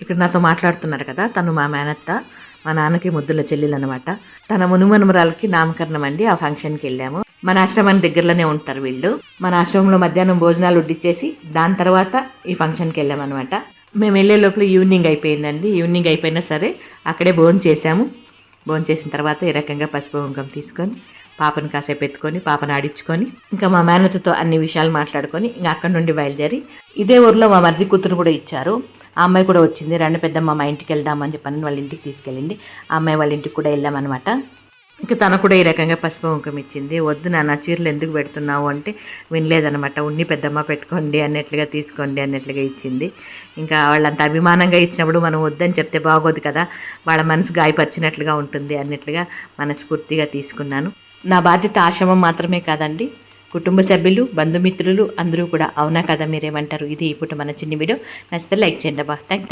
ఇక్కడ నాతో మాట్లాడుతున్నారు కదా, తను మా మేనత్త, మా నాన్నకి ముద్దుల చెల్లెలు అనమాట. తన మునుమనుమరాలకి నామకరణం అండి. ఆ ఫంక్షన్కి వెళ్ళాము. మన ఆశ్రమానికి దగ్గరలోనే ఉంటారు వీళ్ళు. మన ఆశ్రమంలో మధ్యాహ్నం భోజనాలు వడ్డిచ్చేసి దాని తర్వాత ఈ ఫంక్షన్కి వెళ్ళామన్నమాట. మేము వెళ్ళే లోపల ఈవినింగ్ అయిపోయిందండి. ఈవినింగ్ అయిపోయినా సరే అక్కడే భోజనం చేసాము. భోజనం చేసిన తర్వాత ఈ రకంగా పసుపు కుంకుమ తీసుకొని పాపను కాసేపు ఎత్తుకొని పాపను ఆడించుకొని ఇంకా మా మేనతతో అన్ని విషయాలు మాట్లాడుకొని ఇంకా అక్కడి నుండి బయలుదేరి ఇదే ఊర్లో మా మరిది కూతురు కూడా ఇచ్చారు. ఆ అమ్మాయి కూడా వచ్చింది. రెండు పెద్దమ్మ మా ఇంటికి వెళ్దామని చెప్పని వాళ్ళ ఇంటికి తీసుకెళ్ళింది. ఆ అమ్మాయి వాళ్ళ ఇంటికి కూడా వెళ్ళామన్నమాట. ఇంకా తను కూడా ఈ రకంగా పసుపు కుంకుమ ఇచ్చింది. వద్దు నాన్న చీరలు ఎందుకు పెడుతున్నావు అంటే వినలేదనమాట. ఉన్ని పెద్దమ్మ పెట్టుకోండి అన్నట్లుగా తీసుకోండి అన్నట్లుగా ఇచ్చింది. ఇంకా వాళ్ళంత అభిమానంగా ఇచ్చినప్పుడు మనం వద్దని చెప్తే బాగోదు కదా, వాళ్ళ మనసు గాయపరిచినట్లుగా ఉంటుంది అన్నట్లుగా మనస్ఫూర్తిగా తీసుకున్నాను. నా బాధ్యత ఆశ్రమం మాత్రమే కాదండి, కుటుంబ సభ్యులు, బంధుమిత్రులు అందరూ కూడా. అవునా కదా, మీరేమంటారు? ఇది ఇప్పుడు మన చిన్న వీడియో నచ్చితే లైక్ చేయండి అబ్బా. థ్యాంక్